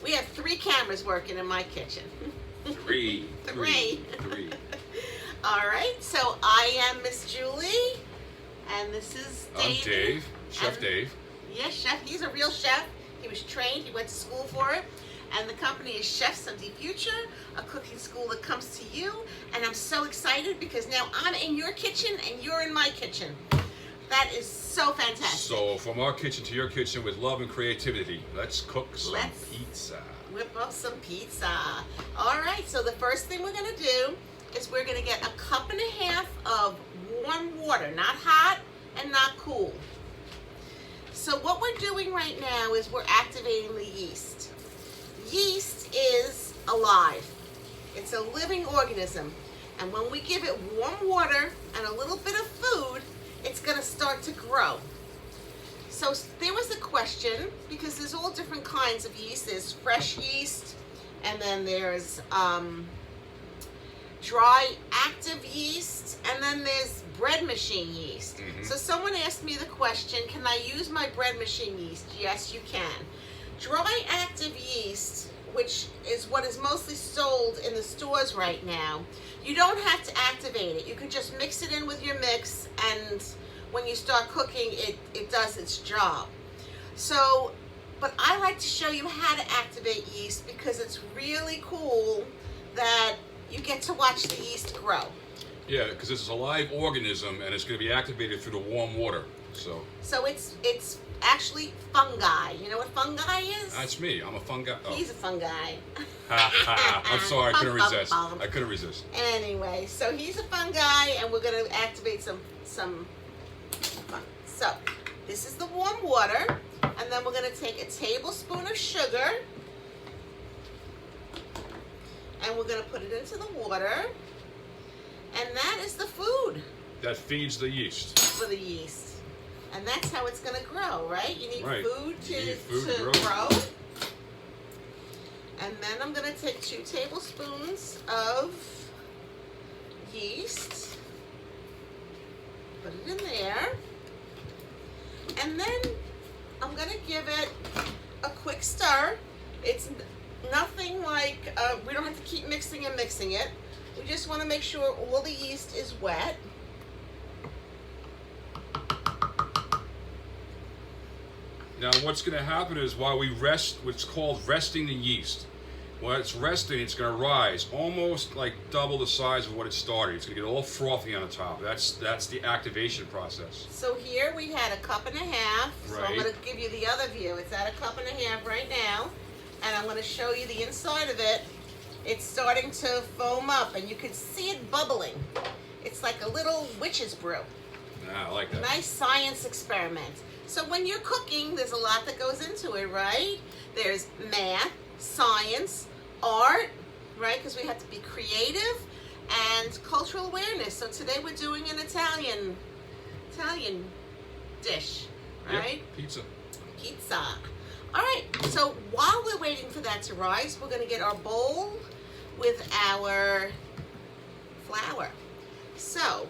We have 3 cameras working in my kitchen. Three. All right, so I am Miss Julie, and this is David. I'm Dave, Chef And- Dave. Yes, chef. He's a real chef. He was trained. He went to school for it. And the company is Chefs of the Future, a cooking school that comes to you. And I'm so excited because now I'm in your kitchen and you're in my kitchen. That is so fantastic. So from our kitchen to your kitchen with love and creativity, let's cook some Let's- pizza. Whip up some pizza. All right, so the first thing we're going to do is we're going to get 1.5 cups of warm water, not hot and not cool. So what we're doing right now is we're activating the yeast. Yeast is alive. It's a living organism. And when we give it warm water and a little bit of food, it's going to start to grow. So there was a question, because there's all different kinds of yeast. There's fresh yeast, and then there's dry active yeast, and then there's bread machine yeast. Mhm. So someone asked me the question, can I use my bread machine yeast? Yes, you can. Dry active yeast, which is what is mostly sold in the stores right now, you don't have to activate it. You can just mix it in with your mix, and when you start cooking, it does its job. So, but I like to show you how to activate yeast because it's really cool that you get to watch the yeast grow. Yeah, because it's a live organism and it's going to be activated through the warm water. So it's actually fungi. You know what fungi is? that's me. I'm a fungi. Oh. He's a fungi. I'm sorry, I couldn't Bum, bum, resist. bum. I couldn't resist. Anyway, so he's a fungi, and we're going to activate some. So this is the warm water, and then we're going to take a tablespoon of sugar, and we're going to put it into the water, and that is the food That feeds the yeast. for the yeast, and that's how it's going to grow, right? You need Right. food You to need food to grow. And then I'm going to take 2 tablespoons of yeast, put it in there, and then I'm going to give it a quick stir. It's nothing like, we don't have to keep mixing and mixing it. We just want to make sure all the yeast is wet. Now what's going to happen is while we rest, what's called resting the yeast. While it's resting, it's going to rise almost like double the size of what it started. It's going to get all frothy on the top. That's the activation process. So here we had 1.5 cups. So I'm Right. going to give you the other view. It's at 1.5 cups right now. And I'm going to show you the inside of it. It's starting to foam up, and you can see it bubbling. It's like a little witch's brew. Ah, I like that. Nice science experiment. So when you're cooking, there's a lot that goes into it, right? There's math, science, art, right? Because we have to be creative, and cultural awareness. So today we're doing an Italian dish, right? Yep, pizza. Pizza. All right, so while we're waiting for that to rise, we're going to get our bowl with our flour. So,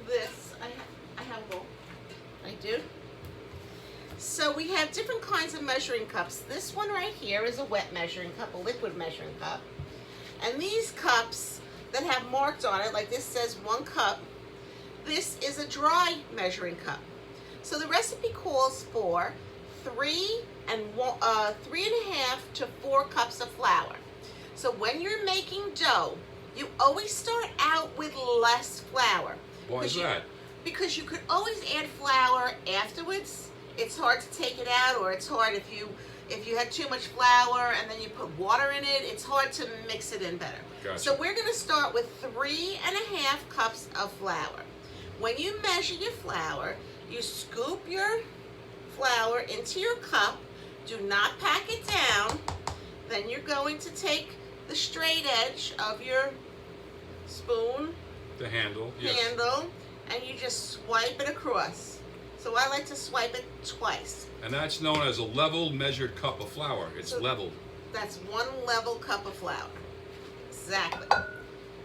this, I have a bowl. I do. So we have different kinds of measuring cups. This one right here is a wet measuring cup, a liquid measuring cup. And these cups that have marked on it, like this says 1 cup, this is a dry measuring cup. So the recipe calls for 3.5 to 4 cups of flour. So when you're making dough, you always start out with less flour. Why is that? Because you could always add flour afterwards. It's hard to take it out, or it's hard if you had too much flour and then you put water in it, it's hard to mix it in better. Gotcha. So we're going to start with 3.5 cups of flour. When you measure your flour, you scoop your flour into your cup. Do not pack it down. Then you're going to take the straight edge of your spoon The handle. Yes. handle, and you just swipe it across. So I like to swipe it twice. And that's known as a level measured cup of flour. It's So- leveled. That's 1 level cup of flour. Exactly.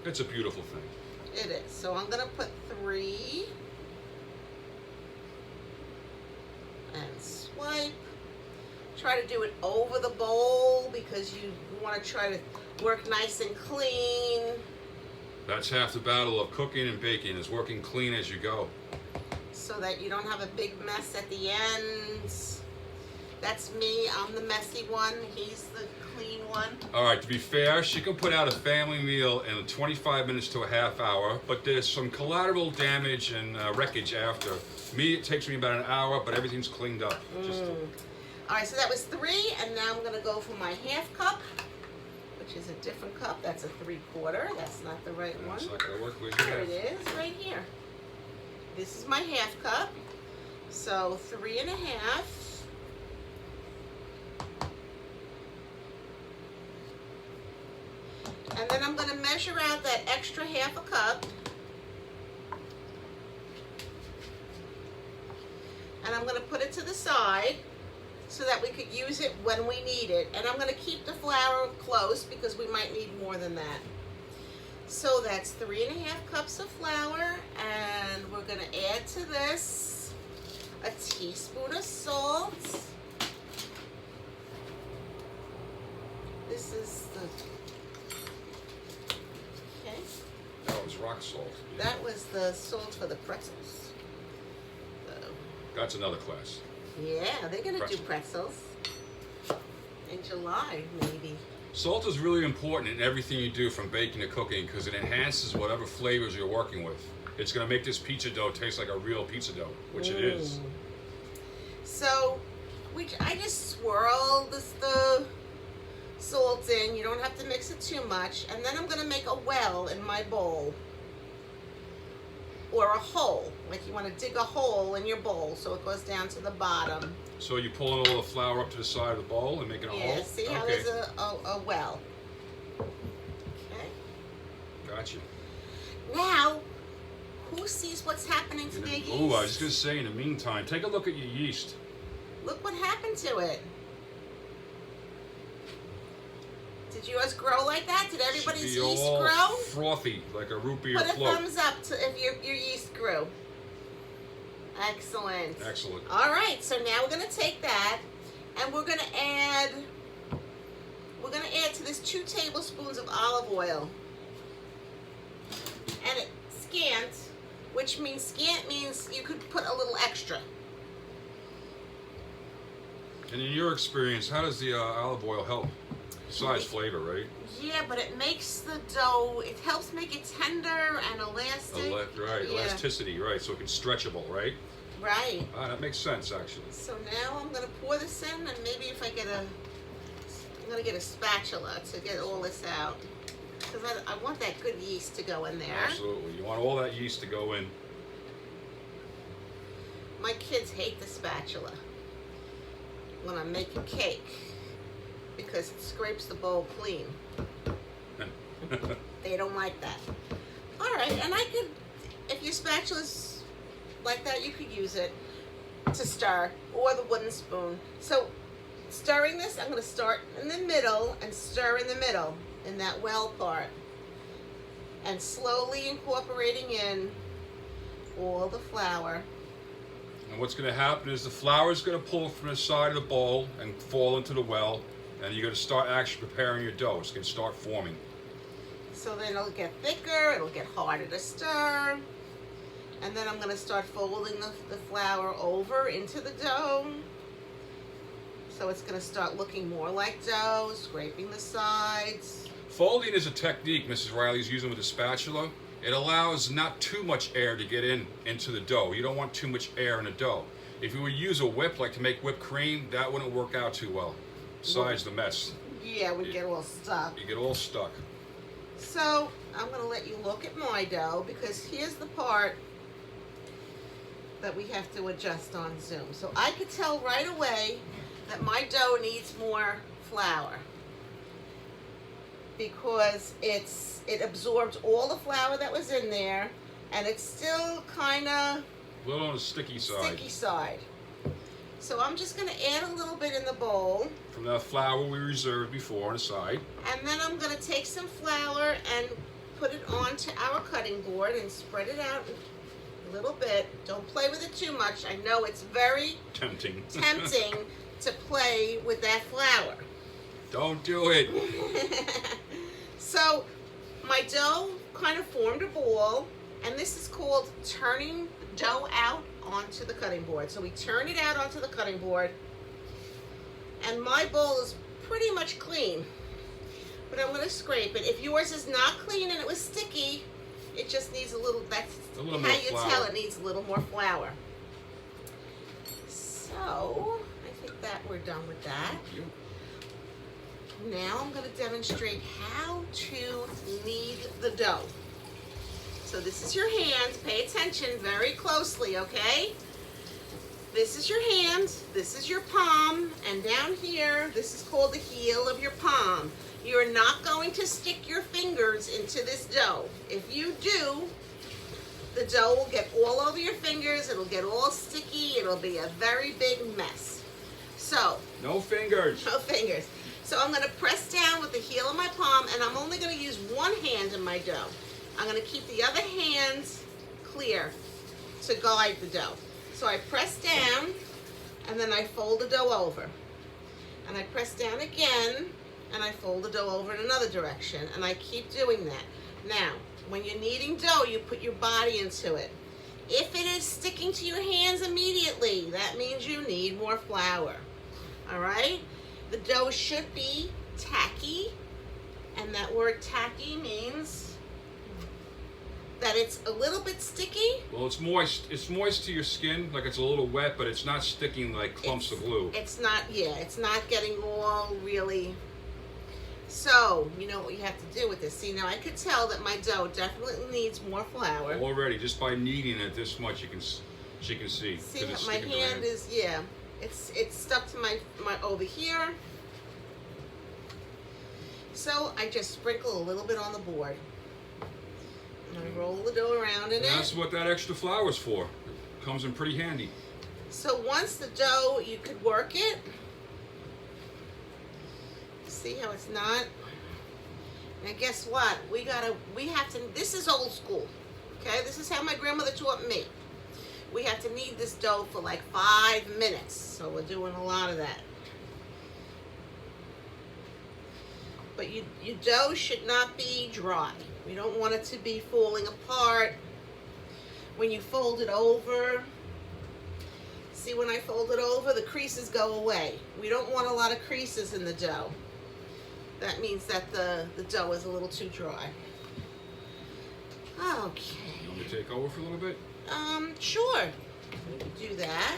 It's a beautiful thing. It is. So I'm going to put 3 and swipe. Try to do it over the bowl because you want to try to work nice and clean. That's half the battle of cooking and baking, is working clean as you go. So that you don't have a big mess at the end. That's me. I'm the messy one. He's the clean one. All right, to be fair, she can put out a family meal in 25 minutes to a half hour, but there's some collateral damage and wreckage after. Me, it takes me about an hour, but everything's cleaned up. All right, so that was 3, and now I'm going to go for my half cup, which is a different cup. That's a 3/4. That's not the right one. That's not going to work with There it is, right here. This is my half cup. So 3 1/2. And then I'm going to measure out that extra half a cup. And I'm going to put it to the side so that we could use it when we need it. And I'm going to keep the flour close because we might need more than that. So that's 3 1/2 cups of flour, and we're going to add to this a teaspoon of salt. This is the, okay. That was rock salt. That was the salt for the pretzels. That's another class. Yeah, they're going to do pretzels in July, maybe. Salt is really important in everything you do from baking to cooking because it enhances whatever flavors you're working with. It's going to make this pizza dough taste like a real pizza dough, which it is. So, I just swirl the salt in. You don't have to mix it too much. And then I'm going to make a well in my bowl. Or a hole. Like you want to dig a hole in your bowl so it goes down to the bottom. So you're pulling all the flour up to the side of the bowl and making a hole? Yeah, see how there's a well. Okay. Gotcha. Now, who sees what's happening to their yeast? Oh, I was just going to say, in the meantime, take a look at your yeast. Look what happened to it. Did yours grow like that? Did everybody's yeast grow? Frothy, like a root beer Put a float. thumbs up to if your yeast grew. Excellent. Excellent. All right, so now we're going to take that and we're going to add to this 2 tablespoons of olive oil. And it's scant, which means scant means you could put a little extra. And in your experience, how does the olive oil help? Besides flavor, right? Yeah, but it makes the dough, it helps make it tender and elastic. Right, Yeah. elasticity, right, so it can stretchable, right? Right. Ah, that makes sense, actually. So now I'm going to pour this in, and maybe if I'm going to get a spatula to get all this out. Because I want that good yeast to go in there. Absolutely. You want all that yeast to go in. My kids hate the spatula when I'm making cake because it scrapes the bowl clean. They don't like that. All right, and I could, if your spatula's like that, you could use it to stir, or the wooden spoon. So stirring this, I'm going to start in the middle and stir in the middle, in that well part. And slowly incorporating in all the flour. And what's going to happen is the flour is going to pull from the side of the bowl and fall into the well. And you're going to start actually preparing your dough. It's going to start forming. So then it'll get thicker, it'll get harder to stir. And then I'm going to start folding the flour over into the dough. So it's going to start looking more like dough, scraping the sides. Folding is a technique Mrs. Riley's using with the spatula. It allows not too much air to get into the dough. You don't want too much air in the dough. If you would use a whip, like to make whipped cream, that wouldn't work out too well. Besides the mess. Yeah, we get all stuck. You get all stuck. So I'm going to let you look at my dough because here's the part that we have to adjust on Zoom. So I could tell right away that my dough needs more flour because it absorbed all the flour that was in there, and it's still kind of A little on the sticky side. So I'm just going to add a little bit in the bowl. From that flour we reserved before on the side. And then I'm going to take some flour and put it onto our cutting board and spread it out a little bit. Don't play with it too much. I know it's very tempting to play with that flour. Don't do it. So my dough kind of formed a ball, and this is called turning dough out onto the cutting board. So we turn it out onto the cutting board, and my bowl is pretty much clean, but I'm going to scrape it. If yours is not clean and it was sticky, it just needs a little, that's A little how more you flour. tell it needs a little more flour. So I think that we're done with that. Now I'm going to demonstrate how to knead the dough. So this is your hands. Pay attention very closely, okay? This is your hand, this is your palm, and down here, this is called the heel of your palm. You're not going to stick your fingers into this dough. If you do, the dough will get all over your fingers, it'll get all sticky, it'll be a very big mess. So, No fingers. no fingers. So I'm going to press down with the heel of my palm, and I'm only going to use one hand in my dough. I'm going to keep the other hand clear to guide the dough. So I press down, and then I fold the dough over. And I press down again, and I fold the dough over in another direction, and I keep doing that. Now, when you're kneading dough, you put your body into it. If it is sticking to your hands immediately, that means you need more flour. All right? The dough should be tacky, and that word tacky means that it's a little bit sticky. Well, it's moist. It's moist to your skin, like it's a little wet, but it's not sticking like clumps of glue. It's not, yeah, it's not getting all really. So, you know what you have to do with this. See, now I could tell that my dough definitely needs more flour. Already, just by kneading it this much, she can see. See, 'cause it's my sticking to her hand is, yeah, it's stuck to my over here. So I just sprinkle a little bit on the board. And I roll the dough around in And it. that's what that extra flour is for. It comes in pretty handy. So once the dough, you could work it. See how it's not? Now guess what? We have to, this is old school. Okay, this is how my grandmother taught me. We have to knead this dough for like 5 minutes. So we're doing a lot of that. But your dough should not be dry. We don't want it to be falling apart. When you fold it over, see when I fold it over, the creases go away. We don't want a lot of creases in the dough. That means that the dough is a little too dry. Okay. You want me to take over for a little bit? Sure. We can do that.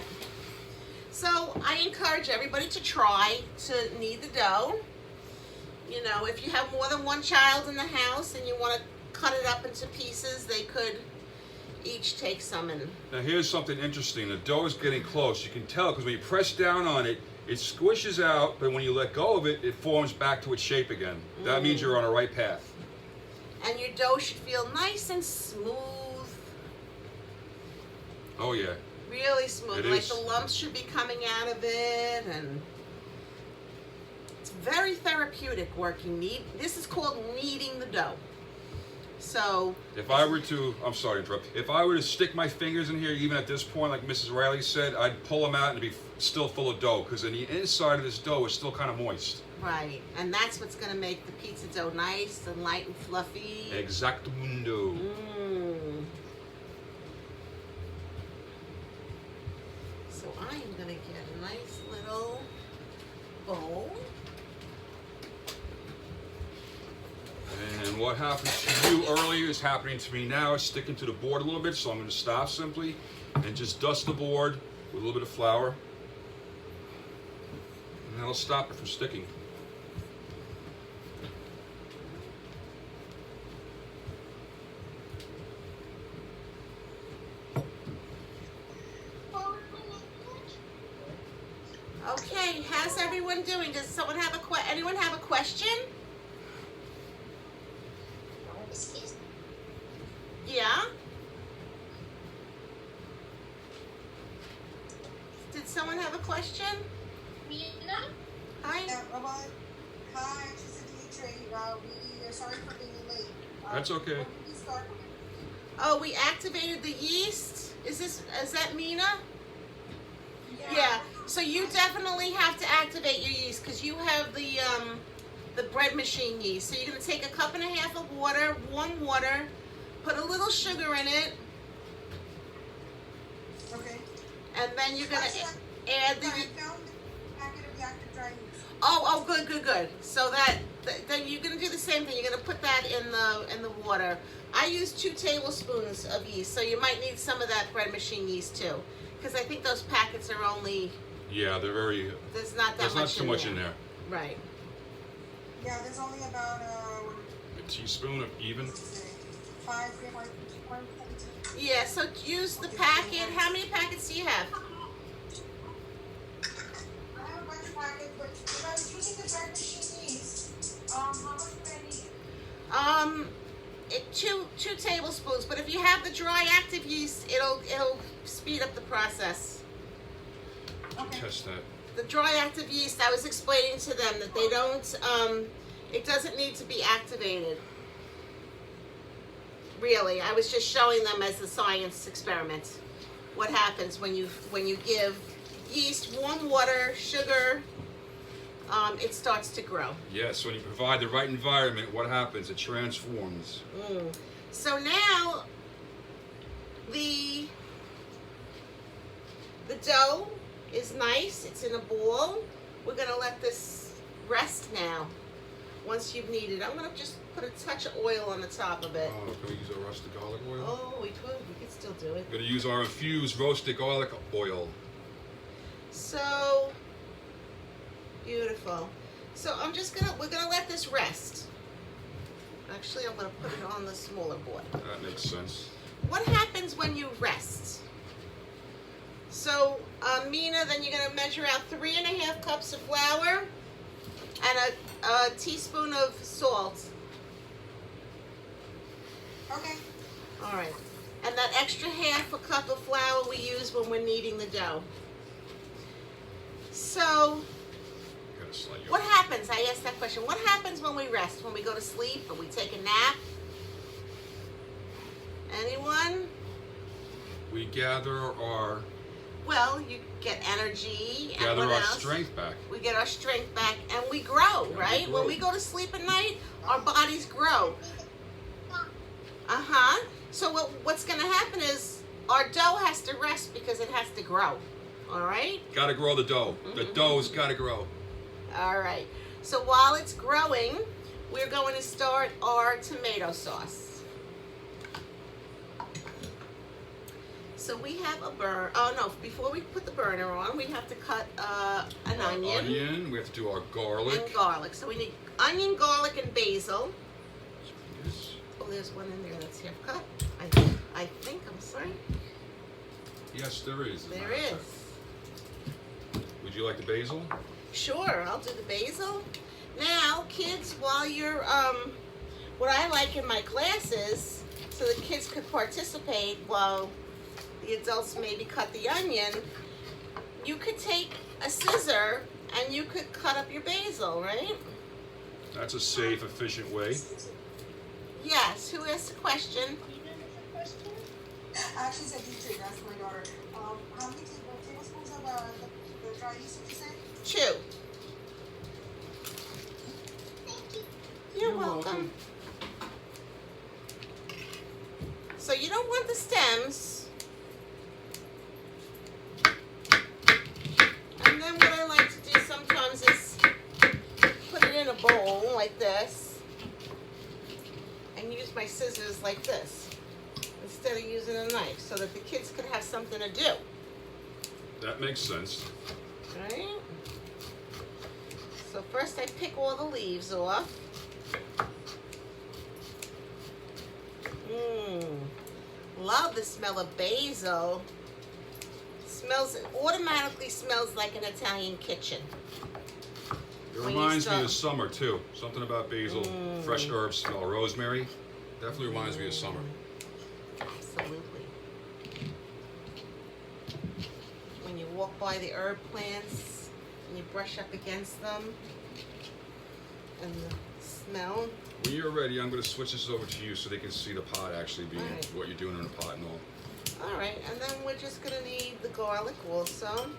So I encourage everybody to try to knead the dough. You know, if you have more than one child in the house and you want to cut it up into pieces, they could each take some and... Now here's something interesting. The dough is getting close. You can tell because when you press down on it, it squishes out, but when you let go of it, it forms back to its shape again. That means you're on the right path. And your dough should feel nice and smooth. Oh yeah. Really smooth. It Like is. the lumps should be coming out of it, and it's very therapeutic working. This is called kneading the dough. So If I were to, I'm sorry to interrupt. If I were to stick my fingers in here, even at this point, like Mrs. Riley said, I'd pull them out and it'd be still full of dough because the inside of this dough is still kind of moist. right, and that's what's going to make the pizza dough nice and light and fluffy. Exactamundo. So I am going to get a nice little bowl. And what happened to you earlier is happening to me now. It's sticking to the board a little bit, so I'm going to stop simply and just dust the board with a little bit of flour. And that'll stop it from sticking. Okay, how's everyone doing? Does someone have anyone have a question? Yeah? Did someone have a question? Hi. Hi, this is Dimitri. We are sorry for being late. That's okay. When did we start? Oh, we activated the yeast. Is that Mina? Yeah. So you definitely have to activate your yeast because you have the bread machine yeast. So you're gonna take a cup and a half of water, warm water, put a little sugar in it, Okay. and then you're gonna Actually, add the. I found the packet of the active dry yeast. Oh, good. So then you're gonna do the same thing. You're gonna put that in the water. I use 2 tablespoons of yeast, so you might need some of that bread machine yeast too, because I think those packets are only. Yeah, they're very. There's not that There's much. not so much in there. Right. Yeah, there's only about A teaspoon of even. 5. Yeah. So use the packet. How many packets do you have? I have a bunch of packets, but if I was using the bread machine yeast, how much would I need? Two tablespoons. But if you have the dry active yeast, it'll speed up the process. Okay. Test that. The dry active yeast, I was explaining to them that they don't, it doesn't need to be activated. Really, I was just showing them as a science experiment what happens when you give yeast warm water, sugar, it starts to grow. Yes, when you provide the right environment, what happens? It transforms. So now the dough is nice. It's in a ball. We're gonna let this rest now. Once you've kneaded, I'm gonna just put a touch of oil on the top of it. Oh, can we use our roasted garlic oil? Oh, we could still do it. We're gonna use our infused roasted garlic oil. So beautiful. So we're gonna let this rest. Actually, I'm gonna put it on the smaller board. That makes sense. What happens when you rest? So, Mina, then you're gonna measure out 3.5 cups of flour and a teaspoon of salt. Okay. All right. And that extra half a cup of flour we use when we're kneading the dough. So, Gotta slide you what up. happens? I asked that question. What happens when we rest? When we go to sleep or we take a nap? Anyone? We gather our Well, you get energy and gather what our else? strength back. We get our strength back and we grow, we right? grow. When we go to sleep at night, our bodies grow. So what's going to happen is our dough has to rest because it has to grow. All right? Gotta grow the dough. The dough's gotta grow. All right. So while it's growing, we're going to start our tomato sauce. So we have a burner. Oh no! Before we put the burner on, we have to cut an onion. We have to do our garlic. And garlic. So we need onion, garlic, and basil. Yes. Oh, there's one in there that's half cut. I think. I'm sorry. Yes, there is. There is. Would you like the basil? Sure, I'll do the basil. Now, kids, while you're what I like in my classes, so the kids could participate while the adults maybe cut the onion, you could take a scissor and you could cut up your basil, right? That's a safe, efficient way. Yes. Who asked the question? Actually, said teacher, that's my daughter. How many tablespoons of the dry yeast did you say? 2. You're welcome. So you don't want the stems. And then what I like to do sometimes is put it in a bowl like this and use my scissors like this instead of using a knife so that the kids could have something to do. That makes sense. Right? So first I pick all the leaves off. Love the smell of basil. Automatically smells like an Italian kitchen. It When you reminds me start- of summer too. Something about basil, fresh herbs smell, rosemary. Definitely reminds me of summer. Absolutely. When you walk by the herb plants and you brush up against them and the smell. When you're ready, I'm going to switch this over to you so they can see the pot actually being Alright. what you're doing in the pot and all. All right, and then we're just gonna need the garlic also.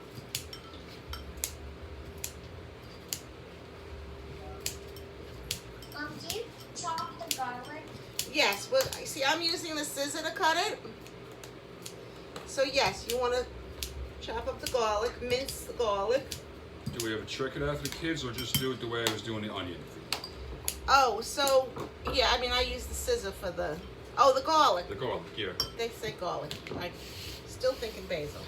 the scissor to cut it. So yes, you want to chop up the garlic, mince the garlic. Do we have a trick of that for the kids, or just do it the way I was doing the onion? Oh, so yeah, I mean I use the scissor for the garlic. The garlic, yeah. They say garlic. I'm still thinking basil.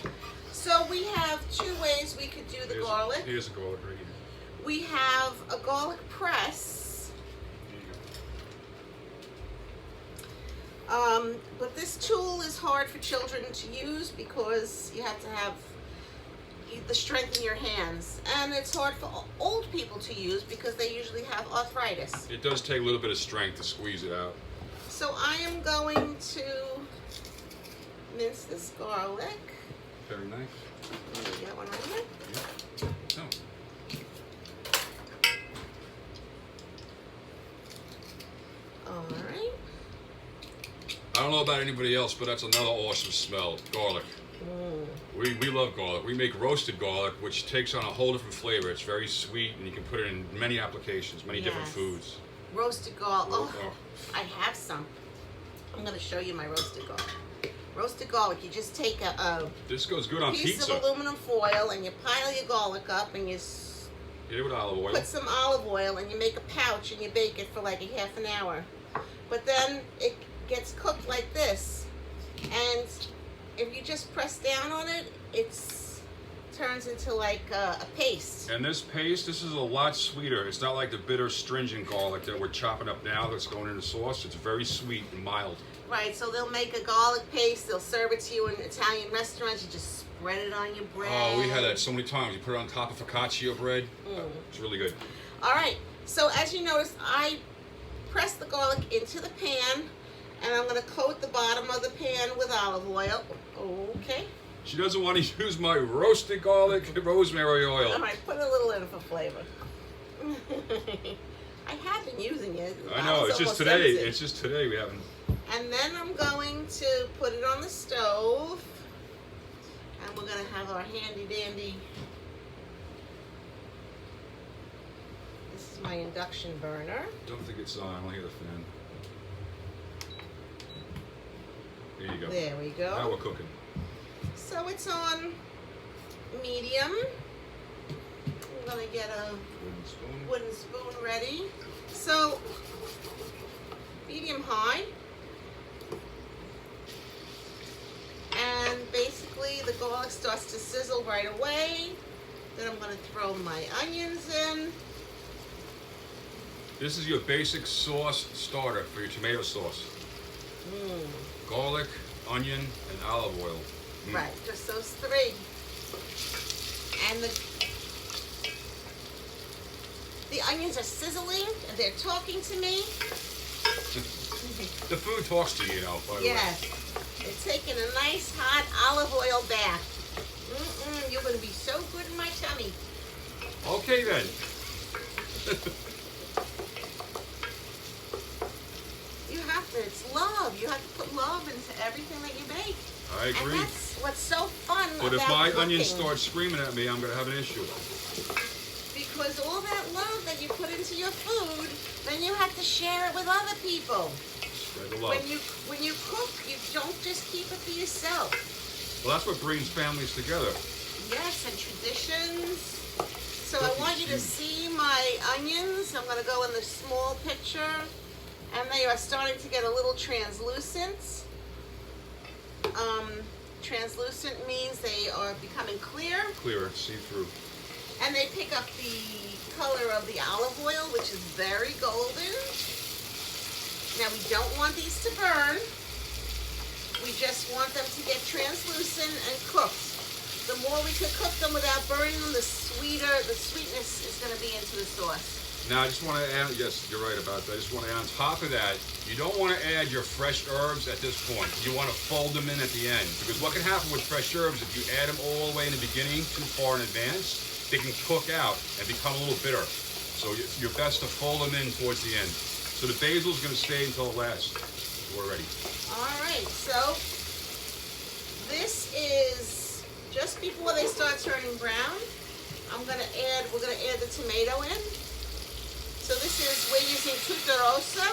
So we have two ways we could do the garlic. Here's the garlic right here. We have a garlic press. There you But this tool is hard for children to use because you have to have the strength in your hands. And it's hard for old people to use because they usually have arthritis. go. It does take a little bit of strength to squeeze it out. So I am going to mince this garlic. Very nice. You got one right here? Yeah. Oh. All right. I don't know about anybody else, but that's another awesome smell. Garlic. We love garlic. We make roasted garlic, which takes on a whole different flavor. It's very sweet, and you can put it in many applications, many different Yes. foods. Roasted garlic. Oh. Oh, I have some. I'm going to show you my roasted garlic. Roasted garlic, you just take a This goes good on piece pizza. of aluminum foil and you pile your garlic up and you Hit it with olive oil. put some olive oil and you make a pouch and you bake it for like a half an hour. But then it gets cooked like this, and if you just press down on it, turns into like a paste. And this paste, this is a lot sweeter. It's not like the bitter, stringent garlic that we're chopping up now that's going in the sauce. It's very sweet and mild. Right, so they'll make a garlic paste, they'll serve it to you in Italian restaurants, you just spread it on your bread. Oh, we had that so many times. You put it on top of focaccia bread. It's really good. All right, so as you notice, I press the garlic into the pan, and I'm going to coat the bottom of the pan with olive oil. Okay. She doesn't want to use my roasted garlic rosemary oil. All right, put a little in for flavor. I have been using it. I know, it's just almost today. empty. It's just today we haven't. And then I'm going to put it on the stove, and we're going to have our handy dandy. This is my induction burner. Don't think it's on. I don't hear the fan. There you go. There we go. Now we're cooking. So it's on medium. I'm going to get a wooden spoon ready. So medium high. And basically the garlic starts to sizzle right away. Then I'm going to throw my onions in. This is your basic sauce starter for your tomato sauce. Garlic, onion, and olive oil. Right, just those three. And the onions are sizzling, and they're talking to me. The food talks to you, by the way. Yes, they're taking a nice hot olive oil bath. You're going to be so good in my tummy. Okay then. You have to, it's love. You have to put love into everything that you make. I agree. And that's what's so fun But about if my cooking. onions start screaming at me, I'm going to have an issue. Because all that love that you put into your food, then you have to share it with other people. Spread the love. When you cook, you don't just keep it for yourself. Well, that's what brings families together. Yes, and traditions. So I want you to see my onions. I'm going to go in the small picture. And they are starting to get a little translucent. Translucent means they are becoming clear. Clearer, see-through. And they pick up the color of the olive oil, which is very golden. Now we don't want these to burn. We just want them to get translucent and cooked. The more we can cook them without burning them, the sweetness is going to be into the sauce. Now, I just want to add, yes, you're right about that. I just want to add on top of that, you don't want to add your fresh herbs at this point. You want to fold them in at the end. Because what can happen with fresh herbs, if you add them all the way in the beginning, too far in advance, they can cook out and become a little bitter. So you're best to fold them in towards the end. So the basil is going to stay until last. We're ready. All right, so this is just before they start turning brown. We're going to add the tomato in. So this is, we're using tutta rossa.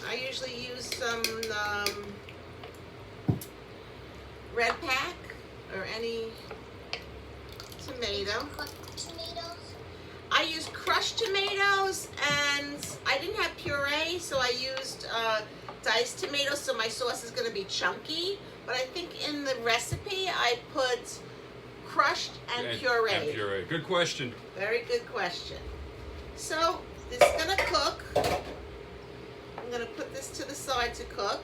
I usually use some red pack or any tomato. Tomatoes. I used crushed tomatoes, and I didn't have puree, so I used diced tomatoes, so my sauce is going to be chunky. But I think in the recipe I put crushed and puree. And puree. Good question. Very good question. So this is going to cook. I'm going to put this to the side to cook.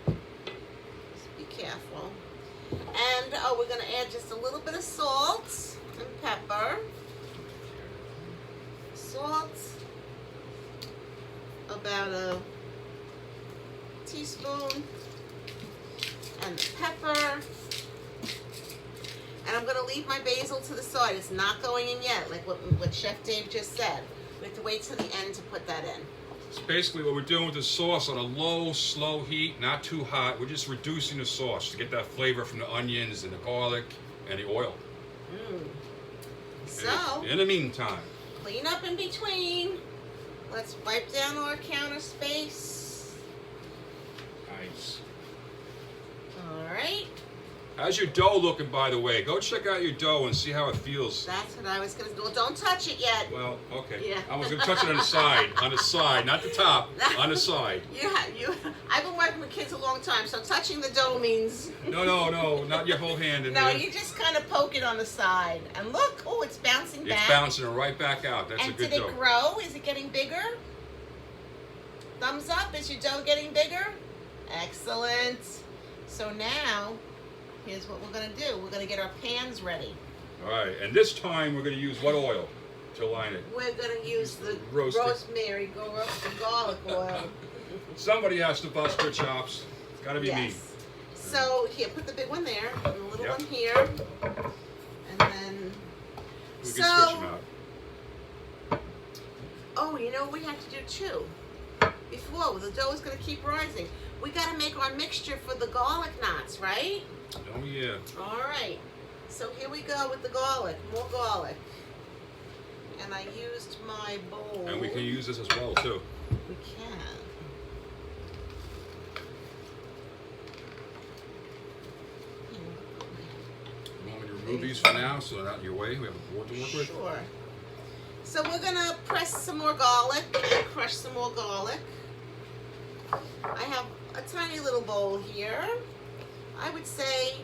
Just be careful. And we're going to add just a little bit of salt and pepper. Salt, about a teaspoon, and the pepper. And I'm going to leave my basil to the side. It's not going in yet, like what Chef Dave just said. We have to wait till the end to put that in. So basically what we're doing with the sauce on a low, slow heat, not too hot. We're just reducing the sauce to get that flavor from the onions and the garlic and the oil. So, in the meantime, clean up in between. Let's wipe down our counter space. nice. All right. How's your dough looking, by the way? Go check out your dough and see how it feels. That's what I was going to do. Well, don't touch it yet. Well, okay. Yeah. I was going to touch it on the side, not the top, on the side. I've been working with kids a long time, so touching the dough means... No, not your whole hand in No, there. you just kind of poke it on the side. And look, oh, it's bouncing back. It's bouncing right back out. That's and a good did dough. it grow? Is it getting bigger? Thumbs up. Is your dough getting bigger? Excellent. So now, here's what we're going to do. We're going to get our pans ready. All right, and this time we're going to use what oil to line it? We're going to use the Roasted. rosemary, garlic oil. Somebody has to bust their chops. It's got to be me. So here, put the big one there, and the little Yep. one here, and then. We can switch them out. Oh, you know what we have to do too? Before the dough is going to keep rising, we got to make our mixture for the garlic knots, right? Oh yeah. All right. So here we go with the garlic, more garlic, and I used my bowl. And we can use this as well too. We can. You want me to remove these for now so they're out of your way? We have a board to work with. Sure. So we're gonna press some more garlic and crush some more garlic. I have a tiny little bowl here. I would say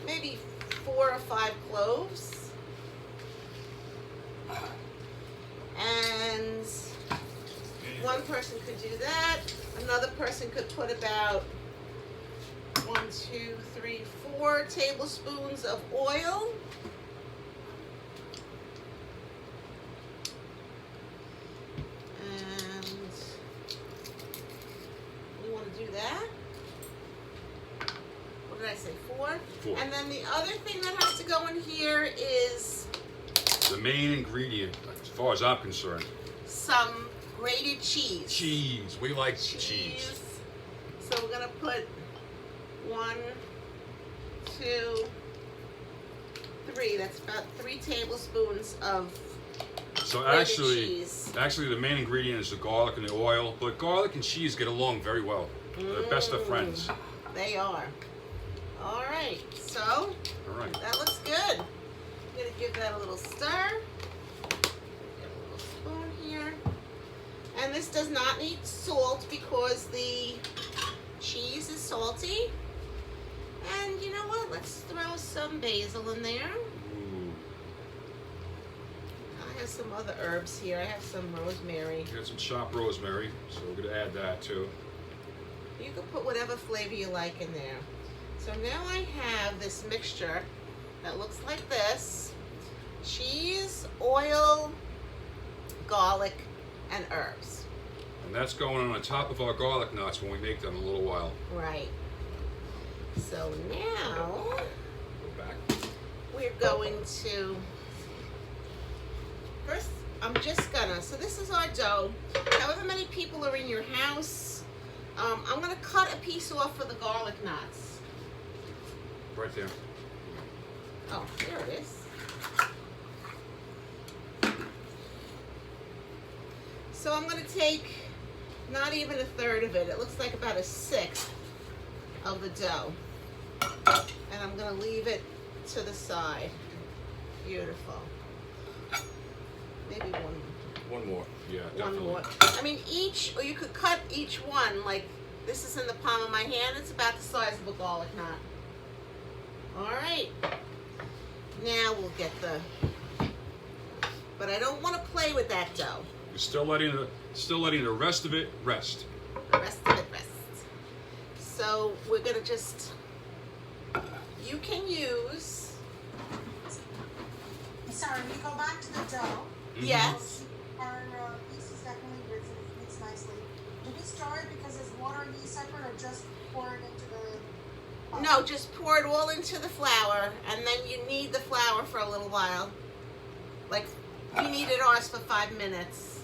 maybe 4 or 5 cloves. And one person could do that. Another person could put about 1, 2, 3, 4 tablespoons of oil. And we want to do that. What did I say, 4? 4. And then the other thing that has to go in here is The main ingredient, as far as I'm concerned. some grated cheese. Cheese. We like cheese. So we're gonna put 1, 2, 3. That's about 3 tablespoons of So grated actually, cheese. the main ingredient is the garlic and the oil. But garlic and cheese get along very well. They're the best of friends. They are. All right. So All right. that looks good. I'm gonna give that a little stir. Get a little spoon here. And this does not need salt because the cheese is salty. And you know what? Let's throw some basil in there. Ooh. I have some other herbs here. I have some rosemary. Got some chopped rosemary, so we're gonna add that too. You can put whatever flavor you like in there. So now I have this mixture that looks like this. Cheese, oil, garlic, and herbs. And that's going on top of our garlic knots when we make them in a little while. Right. So now Go back. we're going to, first I'm just gonna, so this is our dough. However many people are in your house, I'm gonna cut a piece off for the garlic knots. Right there. Oh, there it is. So I'm going to take Not even a third of it. It looks like about a sixth of the dough. And I'm gonna leave it to the side. Beautiful. Maybe One more. Yeah, one definitely. more. I mean, each, or you could cut each one, like this is in the palm of my hand. It's about the size of a garlic knot. All right. Now we'll get but I don't want to play with that dough. You're still letting the rest of it rest. The rest of it rests. So we're gonna just, you can use, Sorry, we go back to the dough. yes, Our yeast is definitely risen. It mixed nicely. Do we stir it because it's water and yeast separate, or just pour it into the? no, just pour it all into the flour, and then you knead the flour for a little while. Like, we kneaded ours for 5 minutes.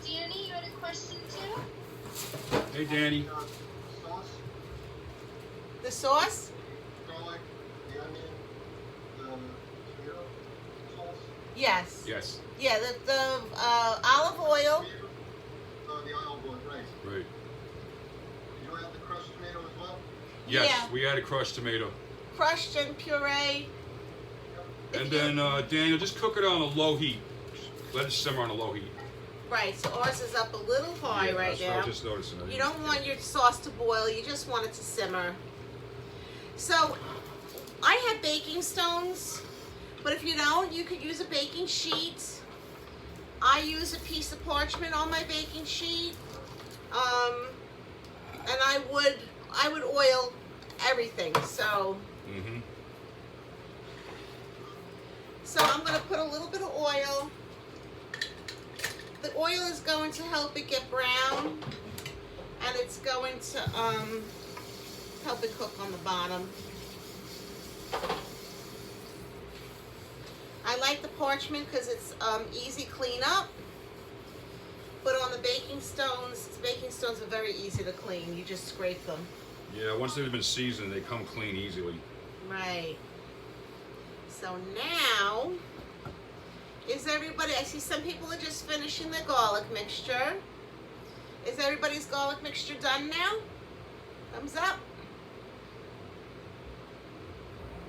Danny, you had a question too? Hey, Danny. Sauce, The sauce? garlic, the onion, the tomato sauce, Yes. Yes. Yeah, the olive oil. the olive oil, right. Right. You have the crushed tomato as well? Yes, Yeah. we had a crushed tomato. Crushed and puree. And then, Daniel, just cook it on a low heat. Let it simmer on a low heat. Right, so ours is up a little high Yeah, right that's what I now. was just noticing. You don't want your sauce to boil, you just want it to simmer. So, I have baking stones, but if you don't, you could use a baking sheet. I use a piece of parchment on my baking sheet. And I would oil everything, so. Mm-hmm. So I'm gonna put a little bit of oil. The oil is going to help it get brown, and it's going to help it cook on the bottom. I like the parchment because it's easy cleanup, but on the baking stones are very easy to clean. You just scrape them. Yeah, once they've been seasoned, they come clean easily. Right. So now, is everybody, I see some people are just finishing the garlic mixture. Is everybody's garlic mixture done now? Thumbs up.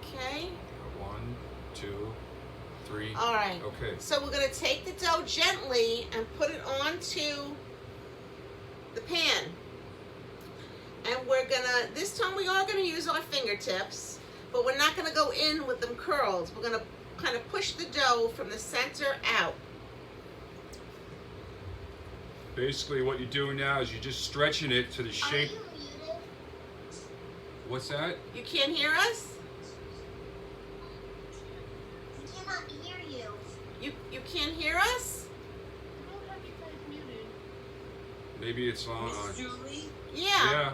Okay. 1, 2, 3. All right. Okay. So we're going to take the dough gently and put it onto the pan. And we're going to, this time we are going to use our fingertips, but we're not going to go in with them curls. We're going to kind of push the dough from the center out. Basically, what you're doing now is you're just stretching it to the shape. Are you muted? What's that? You can't hear us? We cannot hear you. You can't hear us? I don't have you guys muted. Maybe it's on. Miss Julie, Yeah. Yeah.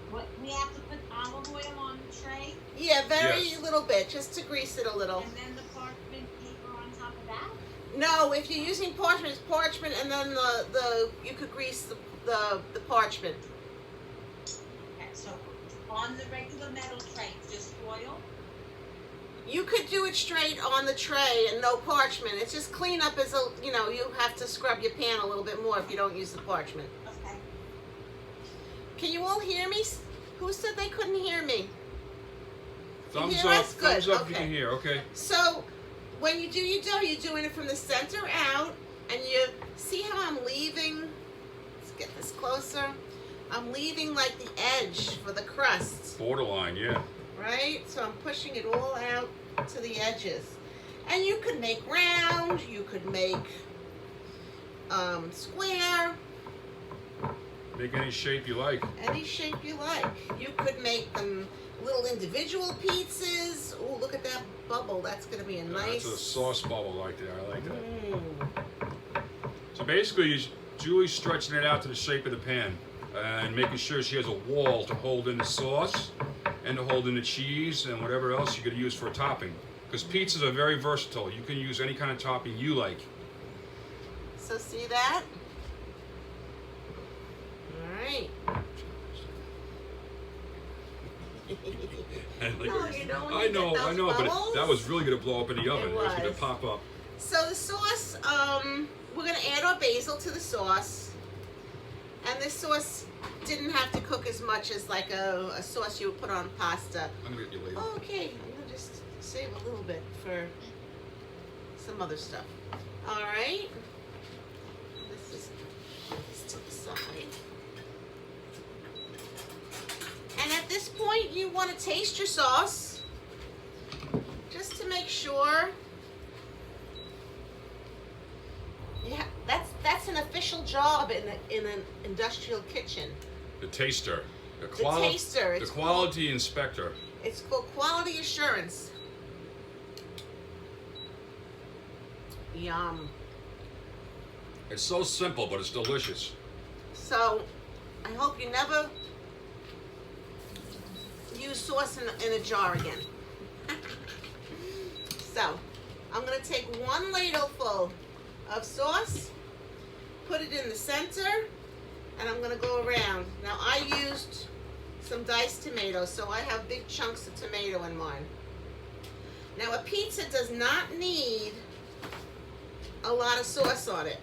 what, we have to put olive oil on the tray Yeah, very Yes. little bit, just to grease it a little. and then the parchment paper on top of that? No, if you're using parchment, it's parchment, and then the you could grease the parchment. Okay, so on the regular metal tray, just oil? You could do it straight on the tray and no parchment. It's just cleanup as a, you have to scrub your pan a little bit more if you don't use the parchment. Okay. Can you all hear me? Who said they couldn't hear me? Thumbs hear up. us? Good, Thumbs up if you okay. can hear. Okay. So, when you do your dough, you're doing it from the center out, and you see how I'm leaving, let's get this closer, I'm leaving like the edge for the crust, Borderline, yeah. right? So I'm pushing it all out to the edges. And you could make round, you could make square, Make any shape you like. any shape you like. You could make them little individual pizzas. Oh, look at that bubble. That's going to be a nice. That's a sauce bubble right there. I like that. Mm. So basically, Julie's stretching it out to the shape of the pan and making sure she has a wall to hold in the sauce and to hold in the cheese and whatever else you're going to use for a topping. Because pizzas are very versatile. You can use any kind of topping you like. So see that? All right. And like, No, you don't I need know, those but bubbles. that was really going to blow up in the oven. It was going was. to pop up. So the sauce, we're gonna add our basil to the sauce. And this sauce didn't have to cook as much as like a sauce you would put on pasta. I'm gonna get you later. Okay, I'm gonna just save a little bit for some other stuff. All right. This to the side. And at this point, you want to taste your sauce just to make sure. Yeah, that's an official job in an industrial kitchen. The taster. The taster. The quality inspector. It's called quality assurance. Yum. It's so simple, but it's delicious. So, I hope you never use sauce in a jar again. So, I'm going to take 1 ladleful of sauce, put it in the center, and I'm going to go around. Now, I used some diced tomatoes, so I have big chunks of tomato in mine. Now, a pizza does not need a lot of sauce on it.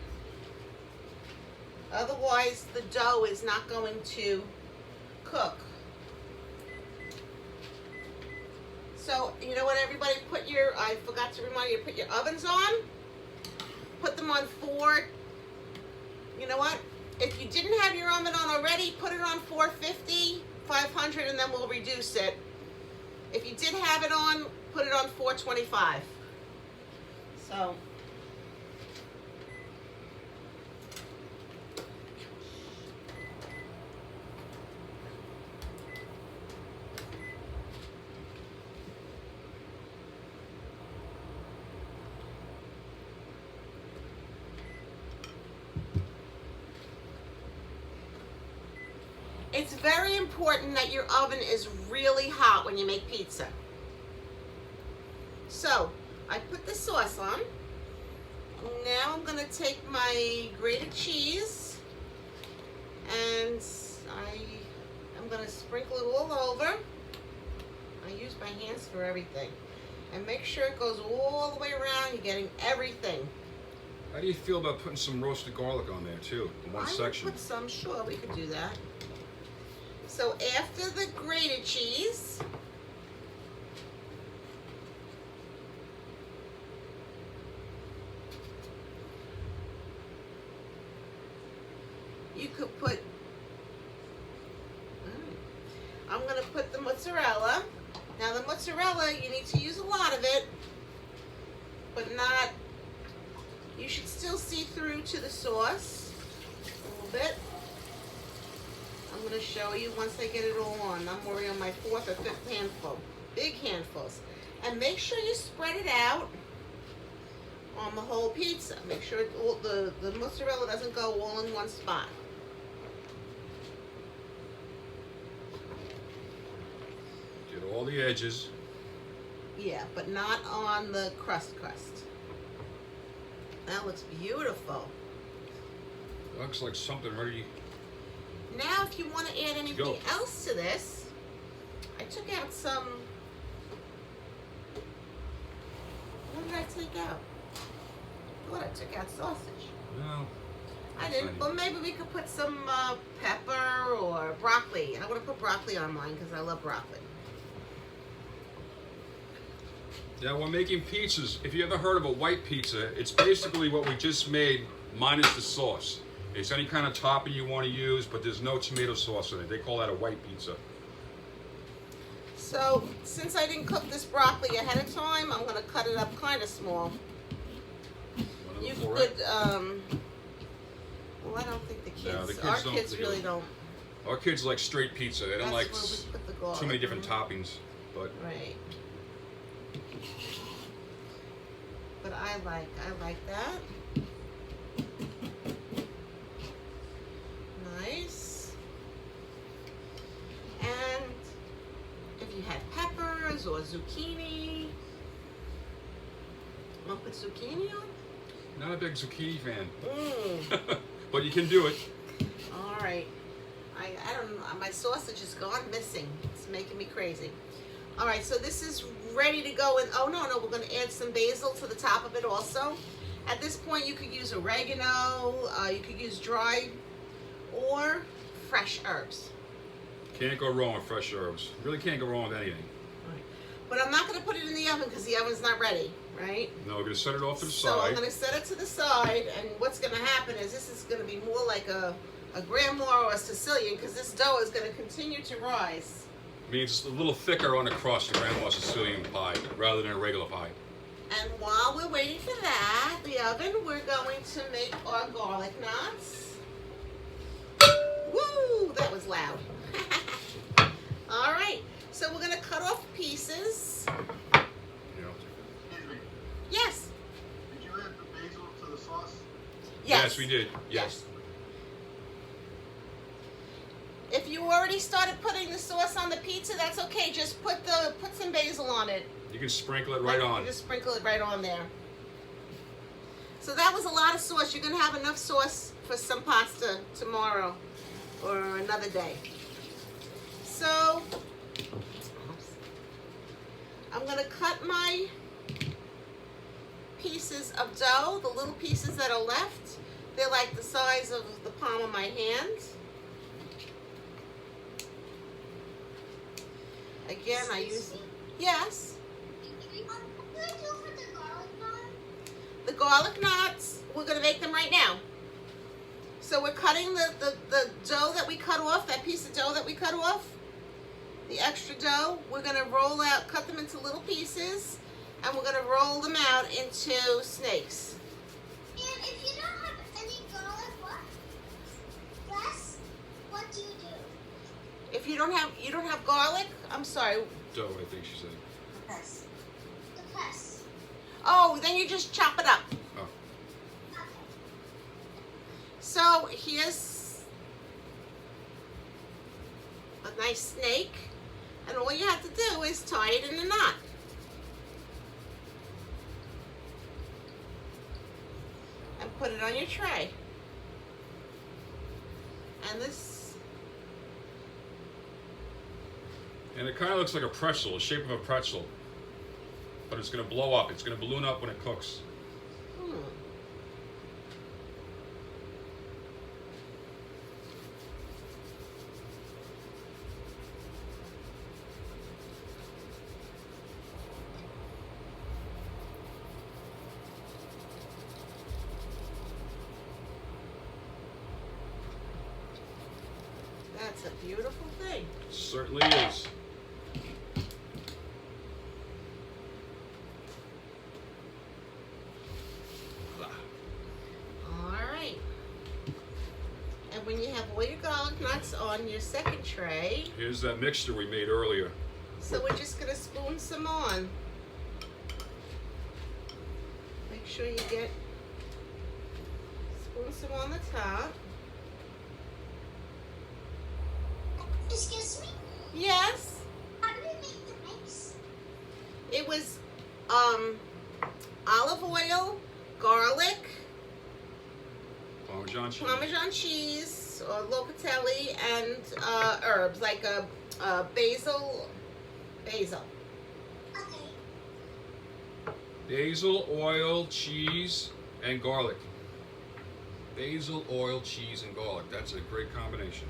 Otherwise, the dough is not going to cook. So, you know what, everybody, I forgot to remind you, put your ovens on. Put them on 4. You know what? If you didn't have your oven on already, put it on 450, 500, and then we'll reduce it. If you did have it on, put it on 425. So, it's very important that your oven is really hot when you make pizza. So, I put the sauce on. Now I'm going to take my grated cheese and I'm going to sprinkle it all over. I use my hands for everything. And make sure it goes all the way around. You're getting everything. How do you feel about putting some roasted garlic on there too, in one section? I would put some, sure, we could do that. So after the grated cheese, you could put, I'm going to put the mozzarella. Now the mozzarella, you need to use a lot of it, but not, you should still see through to the sauce a little bit. I'm going to show you once I get it all on. I'm already on my 4th or 5th handful. Big handfuls. And make sure you spread it out on the whole pizza. Make sure the mozzarella doesn't go all in one spot. Get all the edges. Yeah, but not on the crust. That looks beautiful. Looks like something ready. Now, if you want to add anything else to this, I took out some. What did I take out? I thought I took out sausage. No. I didn't. Well, maybe we could put some pepper or broccoli. I want to put broccoli on mine because I love broccoli. Now, when making pizzas, if you ever heard of a white pizza, it's basically what we just made minus the sauce. It's any kind of topping you want to use, but there's no tomato sauce in it. They call that a white pizza. So, since I didn't cook this broccoli ahead of time, I'm going to cut it up kind of small. You could, well, I don't think the kids, No, the kids our don't, kids really don't. Our kids like straight pizza. They don't like That's where we put the garlic. too many different toppings. But Right. But I like that. Nice. And if you had peppers or zucchini, want to put zucchini on? not a big zucchini fan. Mmm. But you can do it. All right. I don't know. My sausage is gone missing. It's making me crazy. All right. So this is ready to go in. Oh no, we're going to add some basil to the top of it also. At this point, you could use oregano, you could use dried or fresh herbs. Can't go wrong with fresh herbs. Really can't go wrong with anything. But I'm not going to put it in the oven because the oven's not ready, right? No, we're going to set it off to the So side. I'm going to set it to the side, and what's going to happen is this is going to be more like a grandma or a Sicilian, because this dough is going to continue to rise. Means it's a little thicker on the crust than Grandma's Sicilian pie, rather than a regular pie. And while we're waiting for that, the oven, we're going to make our garlic knots. Woo! That was loud. All right, so we're going to cut off pieces. Yeah. Excuse me. Yes. Did you add the basil to the sauce? Yes, we did. Yes. If you already started putting the sauce on the pizza, that's okay. Just put some basil on it. You can sprinkle it right on. Just sprinkle it right on there. So that was a lot of sauce. You're gonna have enough sauce for some pasta tomorrow or another day. So I'm gonna cut my pieces of dough, the little pieces that are left. They're like the size of the palm of my hand. Again, I use, yes, What do I do for the garlic knot? the garlic knots, we're gonna make them right now. So we're cutting the dough that we cut off, that piece of dough that we cut off, the extra dough, we're gonna roll out, cut them into little pieces, and we're gonna roll them out into snakes. And if you don't have any garlic left, what do you do? If you don't have garlic, I'm sorry. Dough, I think she said. Press. The press. Oh, then you just chop it up. Oh. Okay. So here's a nice snake, and all you have to do is tie it in a knot. And put it on your tray. And this, And it kind of looks like a pretzel, the shape of a pretzel. But it's going to blow up. It's going to balloon up when it cooks. That's a beautiful thing. Certainly is. Alright. And when you have all your garlic nuts on your second tray, Here's that mixture we made earlier. so we're just going to spoon some on. Make sure you get, spoon some on the top. Excuse me? Yes, How do we make the mix? it was olive oil, garlic, Parmesan cheese. Parmesan cheese, or locatelli, and herbs like basil. Okay. Basil, oil, cheese, and garlic. Basil, oil, cheese, and garlic. That's a great combination.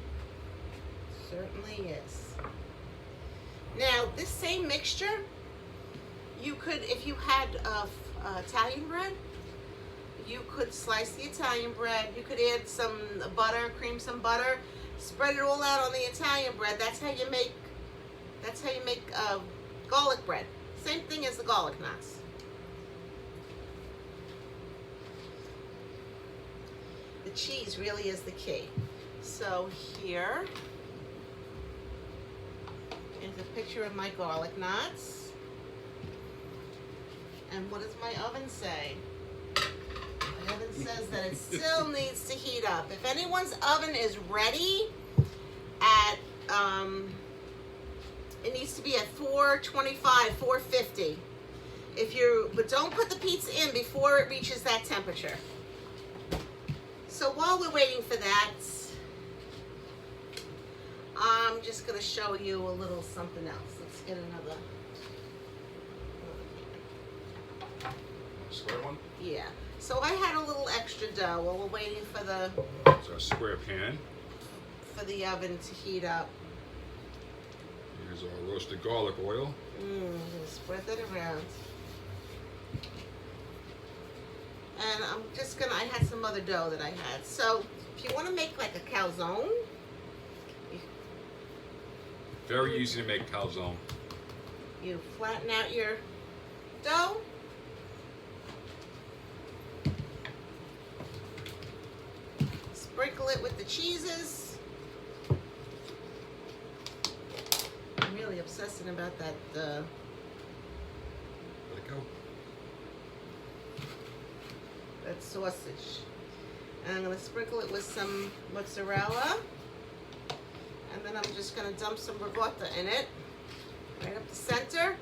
Certainly is. Now, this same mixture, you could, if you had Italian bread, you could slice the Italian bread. You could add some butter, cream some butter, spread it all out on the Italian bread. That's how you make. That's how you make garlic bread. Same thing as the garlic knots. The cheese really is the key. So here is a picture of my garlic knots. And what does my oven say? My oven says that it still needs to heat up. If anyone's oven is ready at, it needs to be at 425, 450. But don't put the pizza in before it reaches that temperature. So while we're waiting for that, I'm just going to show you a little something else. Let's get another square one. Yeah. So I had a little extra dough while we're waiting for the So a square pan. oven to heat up. Here's our roasted garlic oil. Spread that around. And I'm just gonna, I had some other dough that I had. So if you want to make like a calzone, Very easy to make calzone. you flatten out your dough. Sprinkle it with the cheeses. I'm really obsessing about that Let it go. that sausage. And I'm going to sprinkle it with some mozzarella. And then I'm just going to dump some ricotta in it. Right up the center.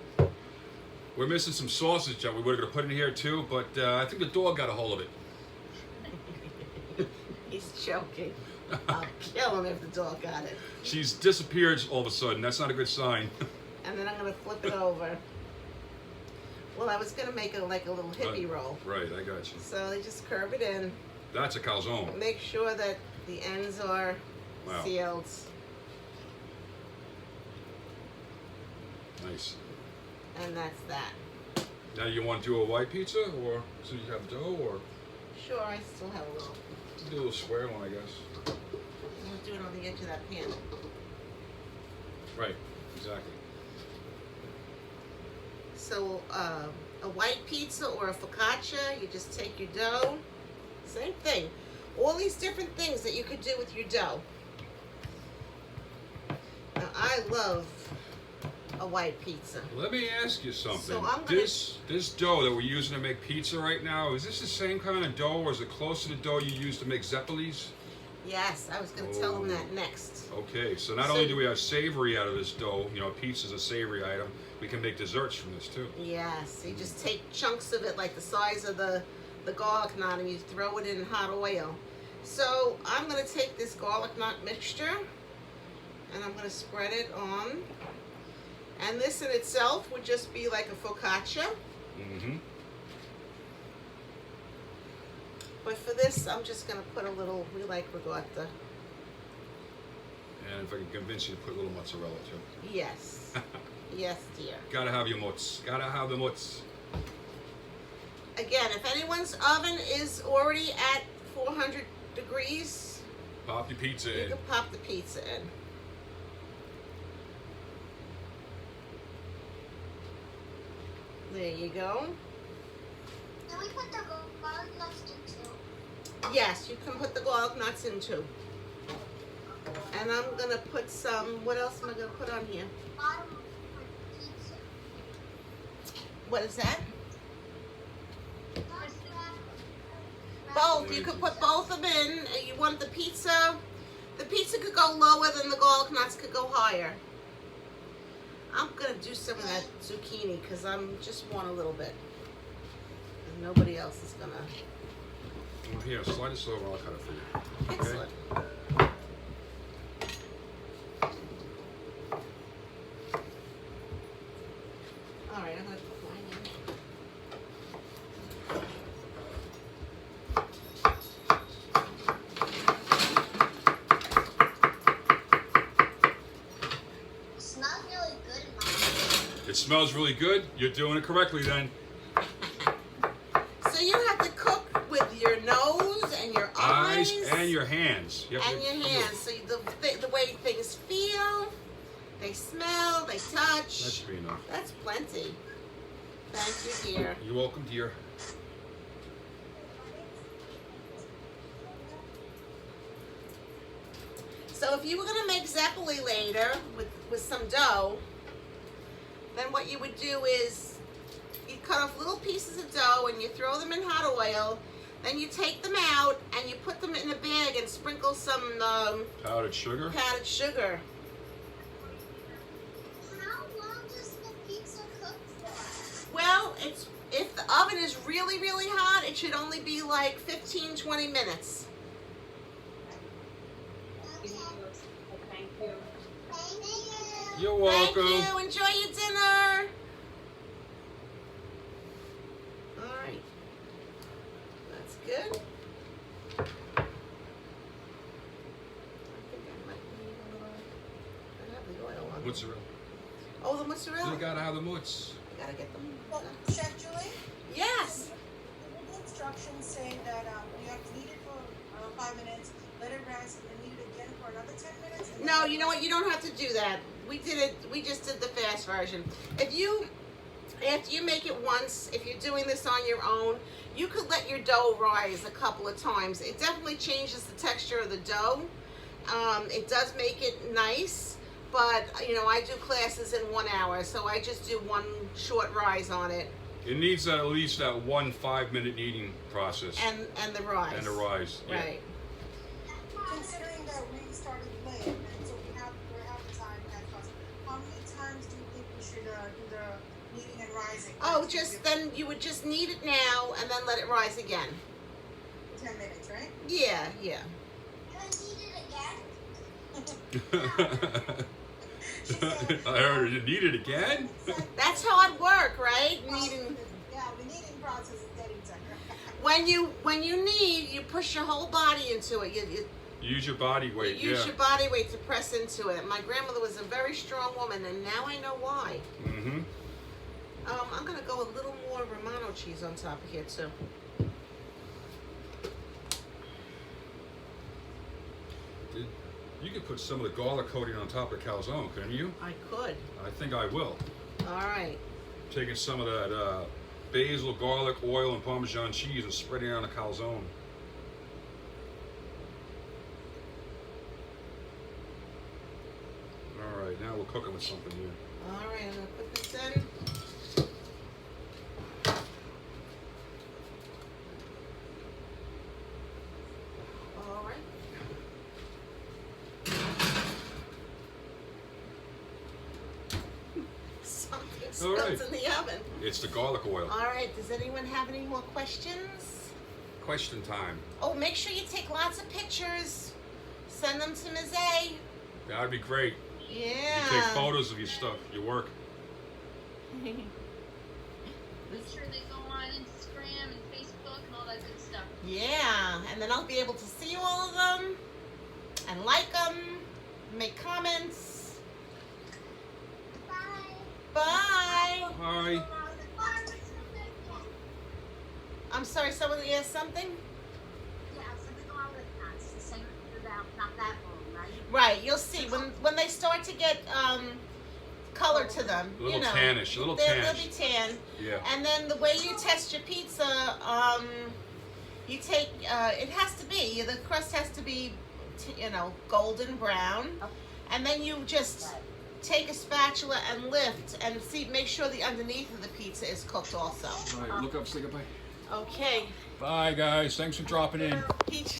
We're missing some sausage that we were going to put in here too, but I think the dog got a hold of it. He's joking. I'll kill him if the dog got it. She's disappeared all of a sudden. That's not a good sign. And then I'm going to flip it over. Well, I was going to make it like a little hippie roll. Right, I got you. So they just curve it in. That's a calzone. Make sure that the ends are Wow. sealed. Nice. And that's that. Now you want to do a white pizza, or so you have dough, or Sure, I still have a little. do a little square one, I guess. I'm going to do it on the edge of that pan. Right, exactly. So a white pizza or a focaccia, you just take your dough. Same thing. All these different things that you could do with your dough. Now, I love a white pizza. Let me ask you something. So I'm gonna- This dough that we're using to make pizza right now, is this the same kind of dough, or is it close to the dough you use to make zeppelis? Yes, I was going to tell them Oh. that next. Okay, so not only do we have savory out of this dough, you know, pizza's a savory item, we can make desserts from this too. Yes, you just take chunks of it like the size of the garlic knot and you throw it in hot oil. So I'm going to take this garlic knot mixture and I'm going to spread it on. And this in itself would just be like a focaccia. Mm-hmm. But for this, I'm just going to put a little, we like ricotta. And if I can convince you to put a little mozzarella too. Yes. Yes, dear. Gotta have your mozz. Gotta have the mozz. Again, if anyone's oven is already at 400 degrees, Pop your pizza you in. can pop the pizza in. There you go. Can we put the garlic nuts in too? Yes, you can put the garlic nuts in too. And I'm going to put some, what else am I going to put on here? Bottom for pizza. What is that? What's that? Both. You could put both of them in. You want the pizza could go lower than the garlic nuts could go higher. I'm going to do some of that zucchini because I'm just want a little bit. And nobody else is going to. Well, here, slide this over, I'll cut it for you. Okay? Excellent. All right, I'm going to put mine in. It smells really good in my It smells really good. You're doing it correctly then. So you have to cook with your nose and your eyes And your hands. You have and to- your hands. So the way things feel, they smell, they That touch. should be enough. That's plenty. Thank you, dear. You're welcome, dear. So if you were gonna make zeppoli later with some dough, then what you would do is you cut off little pieces of dough and you throw them in hot oil. Then you take them out and you put them in a bag and sprinkle some Powdered sugar. powdered sugar. How long does the pizza cook for? Well, if the oven is really, really hot, it should only be like 15, 20 minutes. Okay. Thank you. Thank you. You're welcome. Thank you. Enjoy your dinner. All right. good. I think I might need a little. I have the oil on. Mozzarella. Oh, the mozzarella. You gotta have the mozz. I gotta get them. Well, Chef Julie, Yes. the instructions say that you have to knead it for 5 minutes, let it rest, and then knead it again for another 10 minutes. And No, then- you know what? You don't have to do that. We did it. We just did the fast version. If you, after you make it once, if you're doing this on your own, you could let your dough rise a couple of times. It definitely changes the texture of the dough. It does make it nice, but you know, I do classes in 1 hour, so I just do one short rise on it It needs at least that 1 5-minute kneading process. and the rise. And the rise. Yeah. Right. Considering that we started late, and so we're half the time at class, how many times do you think we should do the kneading and rising? Oh, just then you would just knead it now and then let it rise again. 10 minutes, right? Yeah, yeah. And I need it again. I heard you need it again. That's hard work, right? Kneading. Yeah, the kneading process is getting tougher. When you knead, you push your whole body into it. You Use your body weight. use Yeah. your body weight to press into it. My grandmother was a very strong woman, and now I know why. Mm-hmm. I'm gonna go a little more Romano cheese on top of here too. You could put some of the garlic coating on top of calzone, couldn't you? I could. I think I will. All right. Taking some of that basil, garlic, oil, and Parmesan cheese and spreading it on the calzone. All right, now we're cooking with something here. All right. I'm gonna put this in. All right. Something All right. spills in the oven. It's the garlic oil. All right. Does anyone have any more questions? Question time. Oh, make sure you take lots of pictures. Send them to Ms. A. That'd be great. Yeah. You take photos of your stuff, your work. Make sure they go on Instagram and Facebook and all that good stuff. Yeah, and then I'll be able to see all of them and like them, make comments. Bye. Bye. Hi. I'm sorry, someone asked something? Yeah, so the garlic knots, the same, about not that long, right? Right, you'll see when they start to get color to them. A little you know, tannish, a little they'll tannish. be tan. Yeah. And then the way you test your pizza, you take it has to be the crust has to be, golden brown, and then you just take a spatula and lift and make sure the underneath of the pizza is cooked also. All right, look up, say goodbye. Okay. Bye, guys. Thanks for dropping in. Peach.